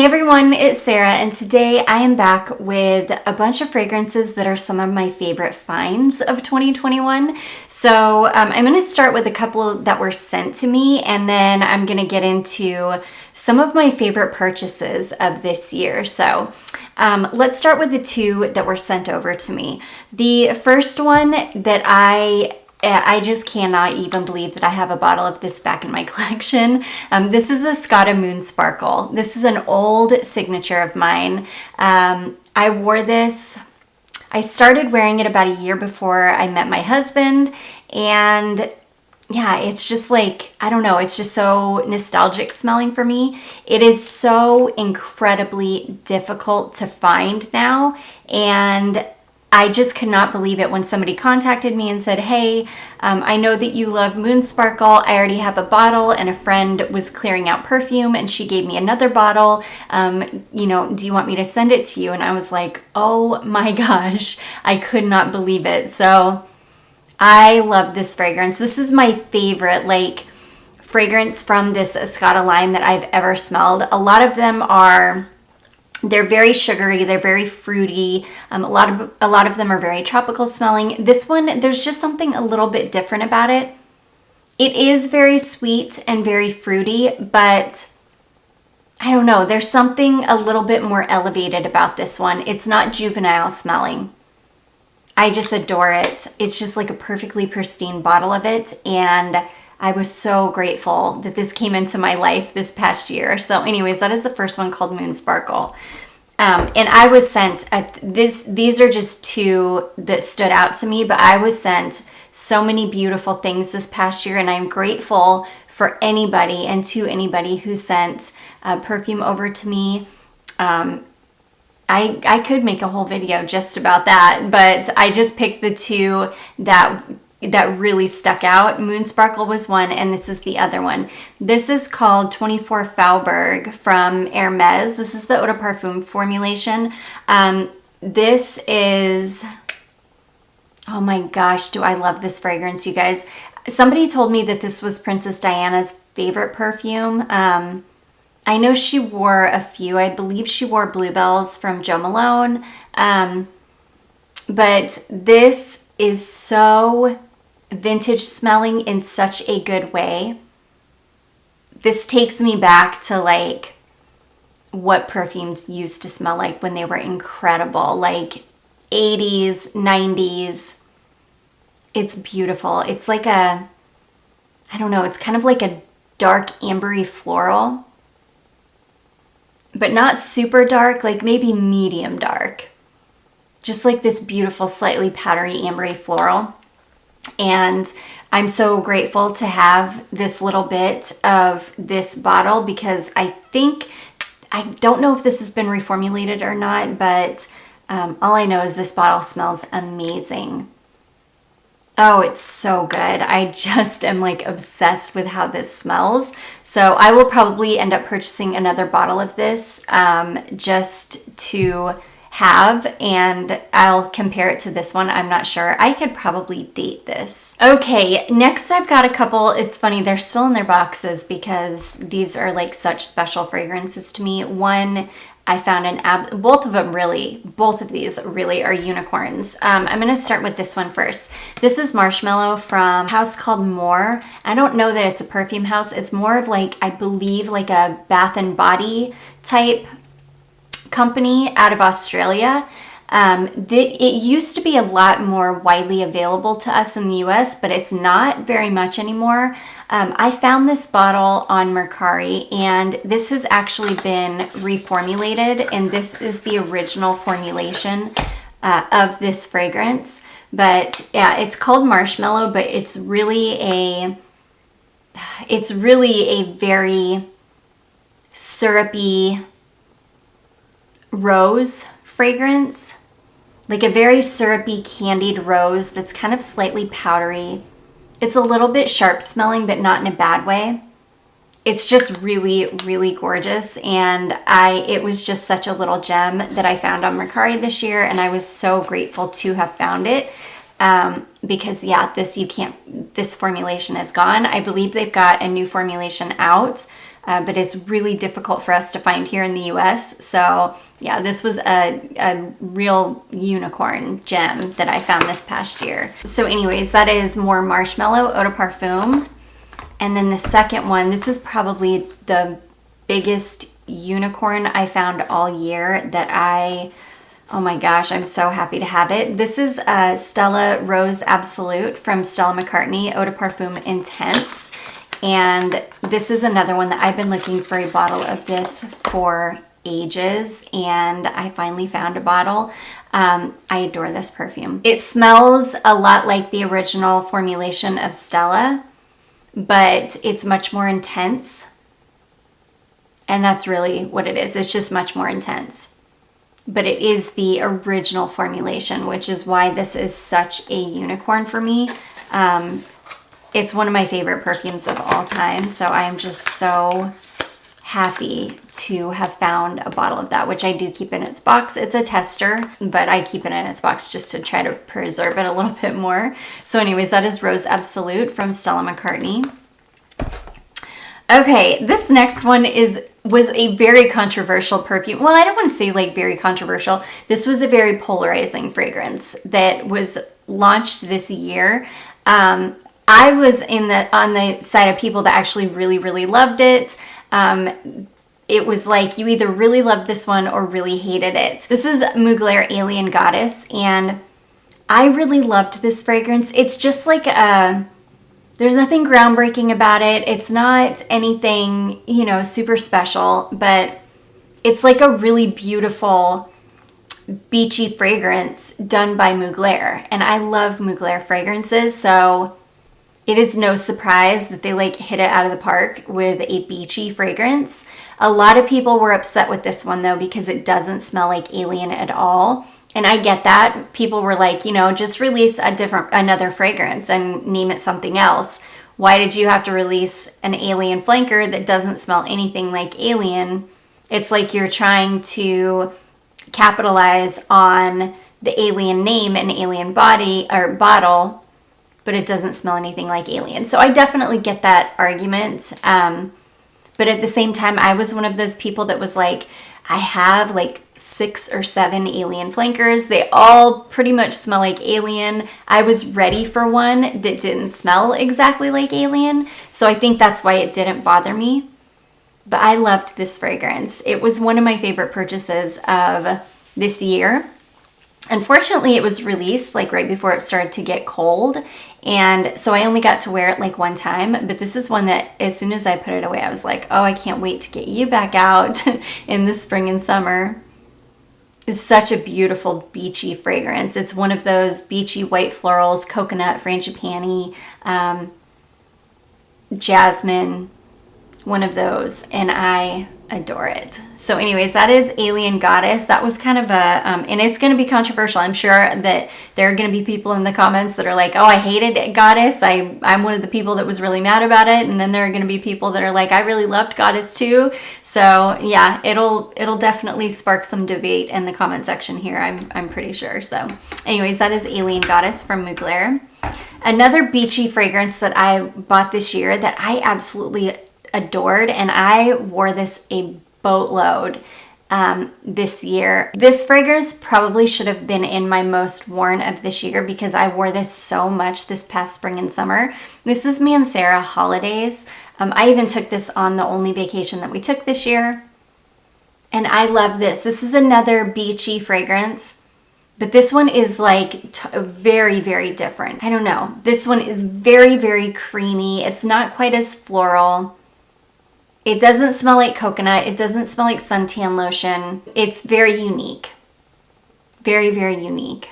everyone, it's Sarah, and today I am back with a bunch of fragrances that are some of my favorite finds of 2021. So I'm going to start with a couple that were sent to me, and then I'm going to get into some of my favorite purchases of this year. So let's start with the two that were sent over to me. The first one that I just cannot even believe that I have a bottle of this back in my collection. This is Escada Moon Sparkle. This is an old signature of mine. I wore this, I started wearing it about a year before I met my husband, and yeah, it's just like, I don't know, it's just so nostalgic smelling for me. It is so incredibly difficult to find now, and I just could not believe it when somebody contacted me and said, hey, I know that you love Moon Sparkle. I already have a bottle, and a friend was clearing out perfume and she gave me another bottle. Do you want me to send it to you? And I was like, oh my gosh, I could not believe it. So I love this fragrance. This is my favorite fragrance from this Escada line that I've ever smelled. A lot of them they're very sugary, they're very fruity. A lot of them are very tropical smelling. This one, there's just something a little bit different about it. It is very sweet and very fruity, but I don't know, there's something a little bit more elevated about this one. It's not juvenile smelling. I just adore it. It's just like a perfectly pristine bottle of it, and I was so grateful that this came into my life this past year. So anyways, that is the first one, called Moon Sparkle. And I was sent, these are just two that stood out to me, but I was sent so many beautiful things this past year, and I'm grateful for anybody and to anybody who sent perfume over to me. I could make a whole video just about that, but I just picked the two that really stuck out. Moon Sparkle was one, and this is the other one. This is called 24 Faubourg from Hermes. This is the Eau de Parfum formulation. This is, oh my gosh, do I love this fragrance, you guys. Somebody told me that this was Princess Diana's favorite perfume. I know she wore a few. I believe she wore Bluebells from Jo Malone. But this is so vintage smelling in such a good way. This takes me back to what perfumes used to smell like when they were incredible, 80s, 90s. It's beautiful. It's like I don't know, it's kind of like a dark ambery floral, but not super dark, maybe medium dark. Just like this beautiful, slightly powdery ambery floral. And I'm so grateful to have this little bit of this bottle, because I don't know if this has been reformulated or not, but all I know is this bottle smells amazing. Oh, it's so good. I just am obsessed with how this smells. So I will probably end up purchasing another bottle of this just to have, and I'll compare it to this one. I'm not sure. I could probably date this. Okay, next I've got a couple. It's funny, they're still in their boxes because these are such special fragrances to me. One, I found both of these really are unicorns. I'm gonna start with this one first. This is Marshmallow from a house called More. I don't know that it's a perfume house. It's more of I believe a Bath and Body type company out of Australia. It used to be a lot more widely available to us in the US, but it's not very much anymore. I found this bottle on Mercari, and this has actually been reformulated, and this is the original formulation of this fragrance. But yeah, it's called Marshmallow, but it's really a very syrupy rose fragrance, a very syrupy candied rose that's kind of slightly powdery. It's a little bit sharp smelling, but not in a bad way. It's just really, really gorgeous, and it was just such a little gem that I found on Mercari this year, and I was so grateful to have found it. Because yeah, this formulation is gone. I believe they've got a new formulation out. but it's really difficult for us to find here in the US. So yeah, this was a real unicorn gem that I found this past year. So anyways, that is more Marshmallow Eau de Parfum. And then the second one, this is probably the biggest unicorn I found all year that oh my gosh, I'm so happy to have it. This is Stella Rose Absolute from Stella McCartney Eau de Parfum Intense. And this is another one that I've been looking for a bottle of this for ages, and I finally found a bottle. I adore this perfume. It smells a lot like the original formulation of Stella, but it's much more intense. And that's really what it is. It's just much more intense. But it is the original formulation, which is why this is such a unicorn for me. It's one of my favorite perfumes of all time, so I'm just so happy to have found a bottle of that, which I do keep in its box. It's a tester, but I keep it in its box just to try to preserve it a little bit more. So anyways, that is Rose Absolute from Stella McCartney. Okay, this next one was a very controversial perfume. Well, I don't want to say like very controversial. This was a very polarizing fragrance that was launched this year. I was on the side of people that actually really, really loved it. It was like you either really loved this one or really hated it. This is Mugler Alien Goddess, and I really loved this fragrance. It's just like there's nothing groundbreaking about it. It's not anything, you know, super special, but it's like a really beautiful beachy fragrance done by Mugler. And I love Mugler fragrances, so it is no surprise that they like hit it out of the park with a beachy fragrance. A lot of people were upset with this one though because it doesn't smell like Alien at all. And I get that. People were like, you know, just release another fragrance and name it something else. Why did you have to release an Alien flanker that doesn't smell anything like Alien? It's like you're trying to capitalize on the Alien name and Alien body or bottle, but it doesn't smell anything like Alien. So I definitely get that argument. But at the same time, I was one of those people that was like, I have like 6 or 7 Alien flankers. They all pretty much smell like Alien. I was ready for one that didn't smell exactly like Alien. So I think that's why it didn't bother me. But I loved this fragrance. It was one of my favorite purchases of this year. Unfortunately, it was released like right before it started to get cold. And so I only got to wear it like one time, but this is one that as soon as I put it away, I was like, oh, I can't wait to get you back out in the spring and summer. It's such a beautiful beachy fragrance. It's one of those beachy white florals, coconut, frangipani, jasmine, one of those, and I adore it. So anyways, that is Alien Goddess. That was kind of a, and it's going to be controversial. I'm sure that there are going to be people in the comments that are like, oh, I hated Goddess. I'm one of the people that was really mad about it. And then there are going to be people that are like, I really loved Goddess too. So yeah, it'll definitely spark some debate in the comment section here. I'm pretty sure. So anyways, that is Alien Goddess from Mugler. Another beachy fragrance that I bought this year that I absolutely adored, and I wore this a boatload this year. This fragrance probably should have been in my most worn of this year because I wore this so much this past spring and summer. This is Mancera Holidays. I even took this on the only vacation that we took this year, and I love this. This is another beachy fragrance, but this one is like very, very different. I don't know. This one is very, very creamy. It's not quite as floral. It doesn't smell like coconut. It doesn't smell like suntan lotion. It's very unique. Very, very unique.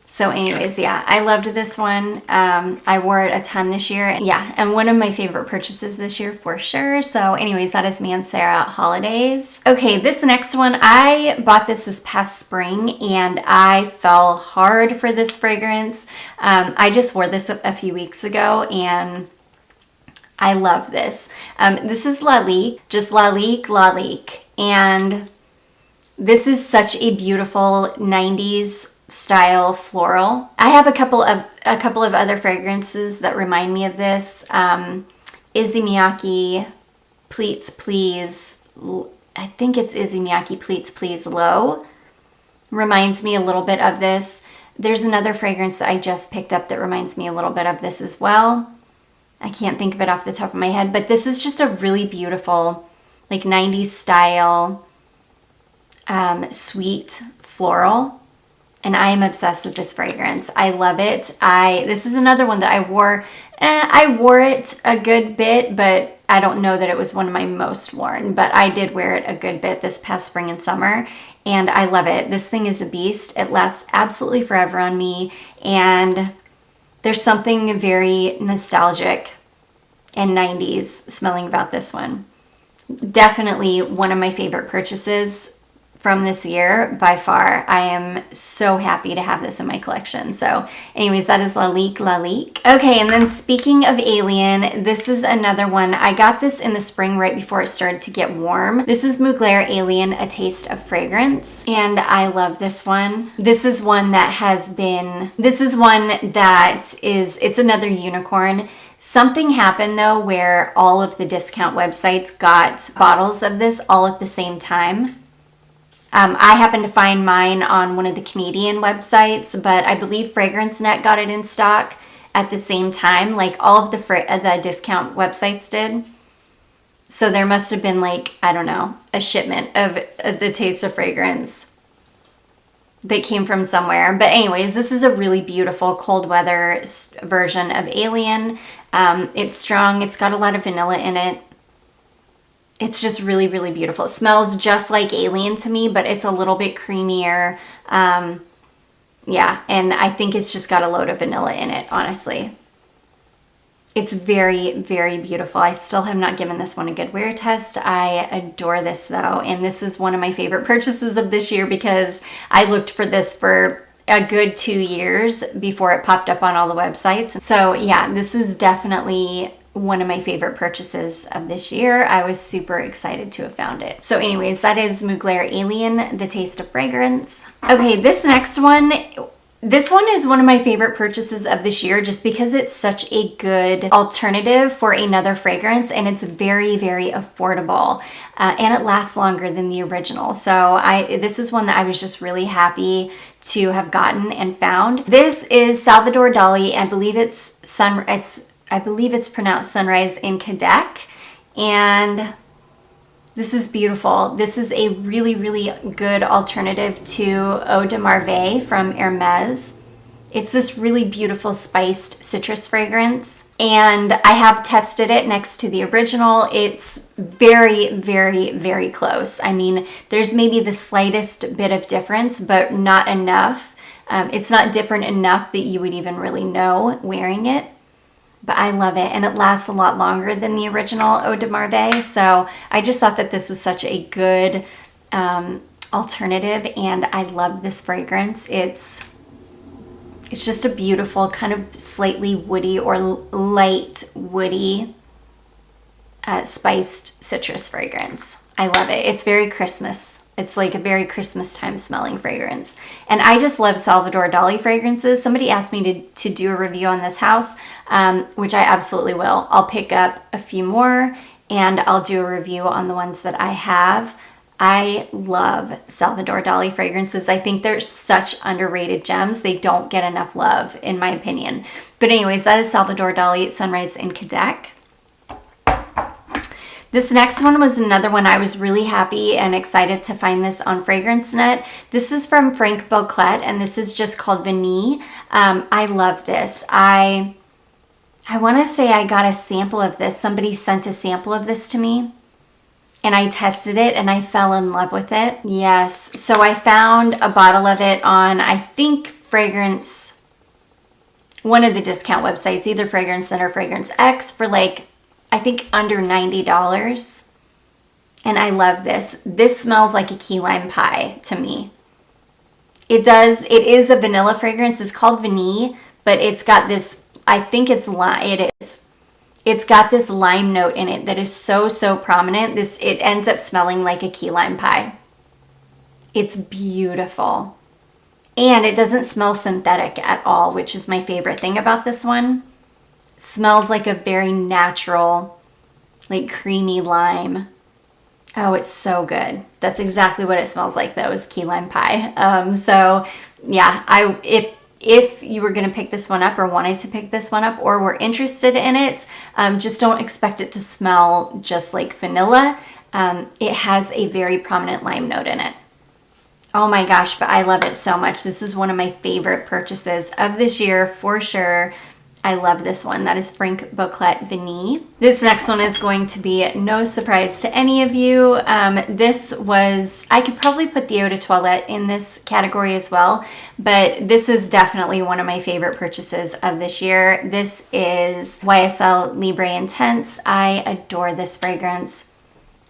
So anyways, yeah, I loved this one. I wore it a ton this year. Yeah, and one of my favorite purchases this year for sure. So anyways, that is Mancera Holidays. Okay, this next one, I bought this past spring and I fell hard for this fragrance. I just wore this a few weeks ago and I love this. This is Lalique, just Lalique Lalique. And this is such a beautiful 90s style floral. I have a couple of other fragrances that remind me of this. Izzy Miyake Pleats Please, I think it's Issey Miyake Pleats Please Low. Reminds me a little bit of this. There's another fragrance that I just picked up that reminds me a little bit of this as well. I can't think of it off the top of my head, but this is just a really beautiful, like 90s style, sweet floral. And I am obsessed with this fragrance. I love it. This is another one that I wore. I wore it a good bit, but I don't know that it was one of my most worn. But I did wear it a good bit this past spring and summer. And I love it. This thing is a beast. It lasts absolutely forever on me. And there's something very nostalgic and 90s smelling about this one. Definitely one of my favorite purchases from this year by far. I am so happy to have this in my collection. So anyways, that is Lalique Lalique. Okay, and then speaking of Alien, this is another one. I got this in the spring right before it started to get warm. This is Mugler Alien, A Taste of Fragrance. And I love this one. This is one that it's another unicorn. Something happened though where all of the discount websites got bottles of this all at the same time. I happened to find mine on one of the Canadian websites, but I believe FragranceNet got it in stock at the same time, like all of the discount websites did. So there must have been like, I don't know, a shipment of the Taste of Fragrance that came from somewhere. But anyways, this is a really beautiful cold weather version of Alien. It's strong. It's got a lot of vanilla in it. It's just really, really beautiful. It smells just like Alien to me, but it's a little bit creamier. Yeah, and I think it's just got a load of vanilla in it, honestly. It's very, very beautiful. I still have not given this one a good wear test. I adore this though, and this is one of my favorite purchases of this year because I looked for this for a good 2 years before it popped up on all the websites. So yeah, this was definitely one of my favorite purchases of this year. I was super excited to have found it. So anyways, that is Mugler Alien, The Taste of Fragrance. Okay, this next one, this one is one of my favorite purchases of this year just because it's such a good alternative for another fragrance and it's very, very affordable and it lasts longer than the original. So this is one that I was just really happy to have gotten and found. This is Salvador Dali. I believe it's pronounced Sunrise in Cadaques, and this is beautiful. This is a really, really good alternative to Eau de Marveille from Hermes. It's this really beautiful spiced citrus fragrance, and I have tested it next to the original. It's very, very, very close. I mean, there's maybe the slightest bit of difference, but not enough. It's not different enough that you would even really know wearing it. But I love it, and it lasts a lot longer than the original Eau de Marveille. So I just thought that this was such a good alternative, and I love this fragrance. It's just a beautiful kind of slightly woody or light woody spiced citrus fragrance. I love it. It's very Christmas. It's like a very Christmas time smelling fragrance. And I just love Salvador Dali fragrances. Somebody asked me to do a review on this house, which I absolutely will. I'll pick up a few more and I'll do a review on the ones that I have. I love Salvador Dali fragrances. I think they're such underrated gems. They don't get enough love, in my opinion. But anyways, that is Salvador Dali Sunrise in Cadaques. This next one was another one I was really happy and excited to find this on FragranceNet. This is from Franck Boclet, and this is just called Vanille. I love this. I want to say I got a sample of this. Somebody sent a sample of this to me, and I tested it, and I fell in love with it. Yes, so I found a bottle of it on, I think, one of the discount websites, either Fragrance Center or Fragrance X, for like, I think under $90. And I love this. This smells like a key lime pie to me. It is a vanilla fragrance. It's called Vanille, but it's got this, I think it's lime. It is. It's got this lime note in it that is so, so prominent. It ends up smelling like a key lime pie. It's beautiful. And it doesn't smell synthetic at all, which is my favorite thing about this one. Smells like a very natural like creamy lime. Oh, it's so good. That's exactly what it smells like though, is key lime pie. So yeah, if you were gonna pick this one up or wanted to pick this one up or were interested in it, just don't expect it to smell just like vanilla. It has a very prominent lime note in it. Oh my gosh, but I love it so much. This is one of my favorite purchases of this year for sure. I love this one. That is Franck Boclet Vanille. This next one is going to be no surprise to any of you. I could probably put the Eau de Toilette in this category as well, but this is definitely one of my favorite purchases of this year. This is YSL Libre Intense. I adore this fragrance.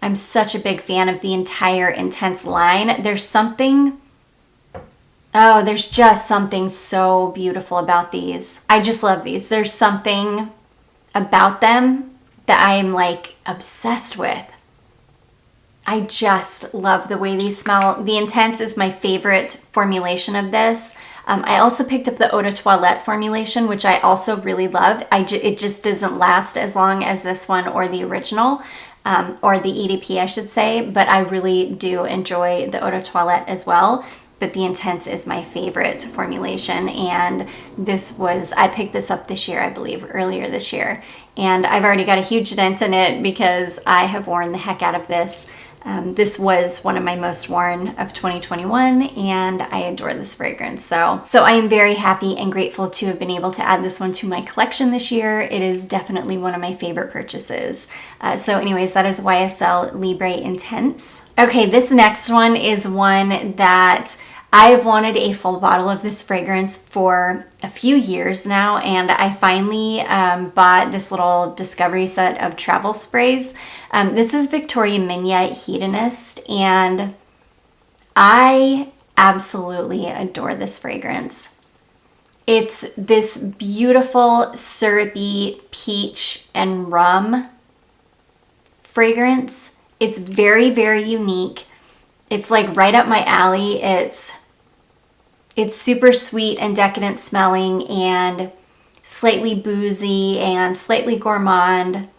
I'm such a big fan of the entire Intense line. There's just something so beautiful about these. I just love these. There's something about them that I am like obsessed with. I just love the way these smell. The Intense is my favorite formulation of this. I also picked up the Eau de Toilette formulation, which I also really love. It just doesn't last as long as this one or the original. Or the EDP, I should say, but I really do enjoy the Eau de Toilette as well. But the Intense is my favorite formulation, and I picked this up this year, I believe, earlier this year. And I've already got a huge dent in it because I have worn the heck out of this. This was one of my most worn of 2021, and I adore this fragrance. So I am very happy and grateful to have been able to add this one to my collection this year. It is definitely one of my favorite purchases. So anyways, that is YSL Libre Intense. Okay, this next one is one that I've wanted a full bottle of this fragrance for a few years now, and I finally bought this little discovery set of travel sprays. This is Victoria Minya Hedonist, and I absolutely adore this fragrance. It's this beautiful syrupy peach and rum fragrance. It's very, very unique. It's like right up my alley. It's super sweet and decadent smelling and slightly boozy and slightly gourmand.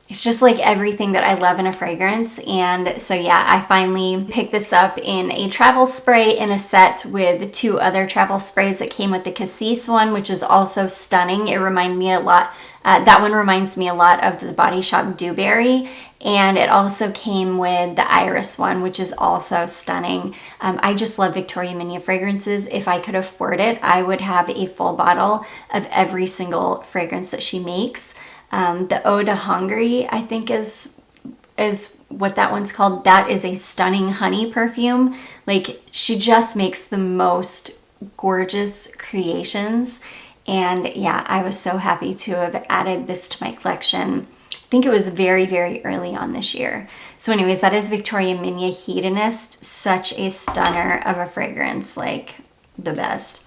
It's just like everything that I love in a fragrance. And so yeah, I finally picked this up in a travel spray in a set with 2 other travel sprays that came with the Cassis one, which is also stunning. It reminded me a lot, that one reminds me a lot of the Body Shop Dewberry. And it also came with the Iris one, which is also stunning. I just love Victoria Minya fragrances. If I could afford it, I would have a full bottle of every single fragrance that she makes. The Eau de Hongrie, I think is what that one's called. That is a stunning honey perfume. Like, she just makes the most gorgeous creations. And yeah, I was so happy to have added this to my collection. I think it was very, very early on this year. So anyways, that is Victoria Minya Hedonist. Such a stunner of a fragrance, like the best.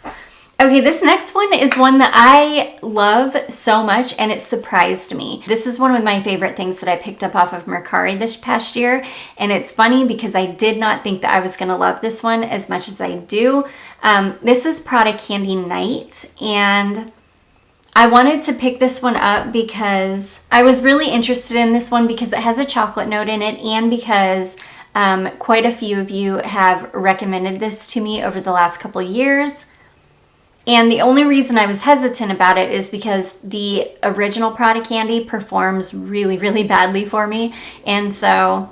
Okay, this next one is one that I love so much, and it surprised me. This is one of my favorite things that I picked up off of Mercari this past year, and it's funny because I did not think that I was gonna love this one as much as I do. This is Prada Candy Night, and I wanted to pick this one up because I was really interested in this one because it has a chocolate note in it, and because quite a few of you have recommended this to me over the last couple years. And the only reason I was hesitant about it is because the original Prada Candy performs really, really badly for me. And so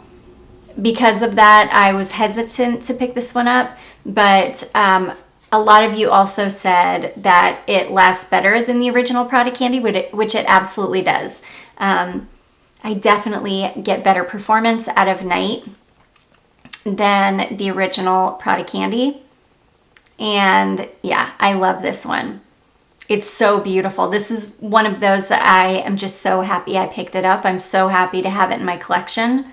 because of that, I was hesitant to pick this one up. But a lot of you also said that it lasts better than the original Prada Candy, which it absolutely does. I definitely get better performance out of Night than the original Prada Candy. And yeah, I love this one. It's so beautiful. This is one of those that I am just so happy I picked it up. I'm so happy to have it in my collection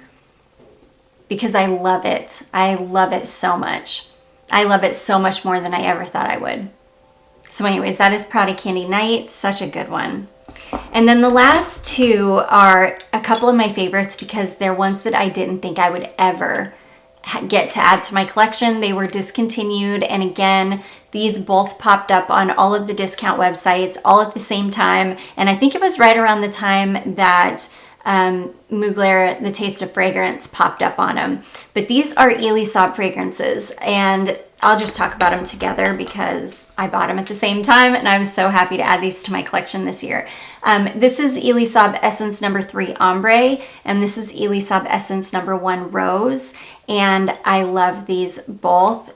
because I love it. I love it so much. I love it so much more than I ever thought I would. So anyways, that is Prada Candy Night. Such a good one. And then the last 2 are a couple of my favorites because they're ones that I didn't think I would ever get to add to my collection. They were discontinued, and again, these both popped up on all of the discount websites all at the same time, and I think it was right around the time that Mugler, the Taste of Fragrance, popped up on them. But these are Elisab fragrances, and I'll just talk about them together because I bought them at the same time, and I was so happy to add these to my collection this year. This is Elisab Essence number 3 Ombre, and this is Elisab Essence number 1 Rose, and I love these both.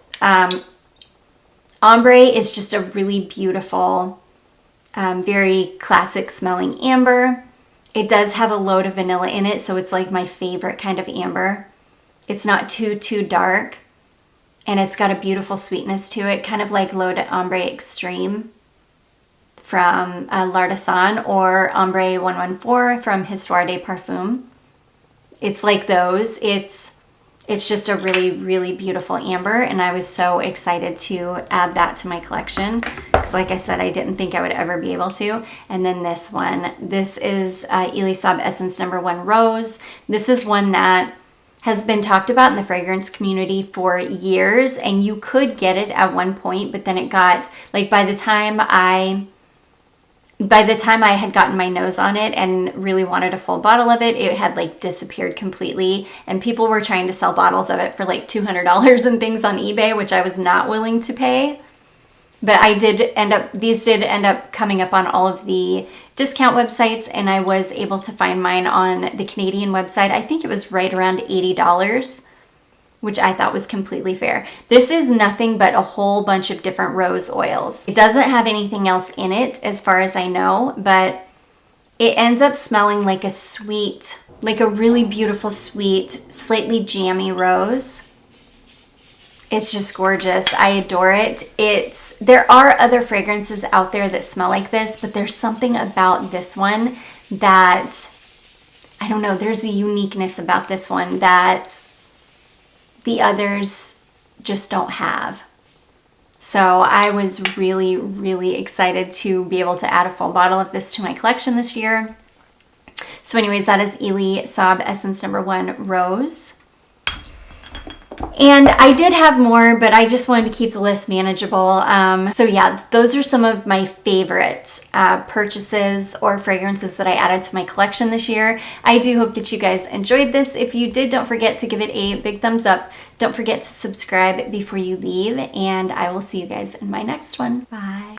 Ombre is just a really beautiful, very classic smelling amber. It does have a load of vanilla in it, so it's like my favorite kind of amber. It's not too dark, and it's got a beautiful sweetness to it, kind of like L'Eau d'Ambre Extreme from L'Artisan, or Ombre 114 from Histoire de Parfum. It's like those. It's just a really beautiful amber, and I was so excited to add that to my collection because, like I said, I didn't think I would ever be able to. And then this one, this is Elisab Essence number 1 Rose. This is one that has been talked about in the fragrance community for years, and you could get it at one point, but then it got, like, by the time I had gotten my nose on it and really wanted a full bottle of it, it had like disappeared completely, and people were trying to sell bottles of it for like $200 and things on eBay, which I was not willing to pay. But these did end up coming up on all of the discount websites, and I was able to find mine on the Canadian website. I think it was right around $80, which I thought was completely fair. This is nothing but a whole bunch of different rose oils. It doesn't have anything else in it as far as I know, but it ends up smelling like a sweet, like a really beautiful sweet, slightly jammy rose. It's just gorgeous. I adore it. There are other fragrances out there that smell like this, but there's something about this one that, I don't know, there's a uniqueness about this one that the others just don't have. So I was really excited to be able to add a full bottle of this to my collection this year. So anyways, that is Elisab Essence number 1 Rose. And I did have more, but I just wanted to keep the list manageable. So yeah, those are some of my favorite purchases or fragrances that I added to my collection this year. I do hope that you guys enjoyed this. If you did, don't forget to give it a big thumbs up. Don't forget to subscribe before you leave, and I will see you guys in my next one. Bye.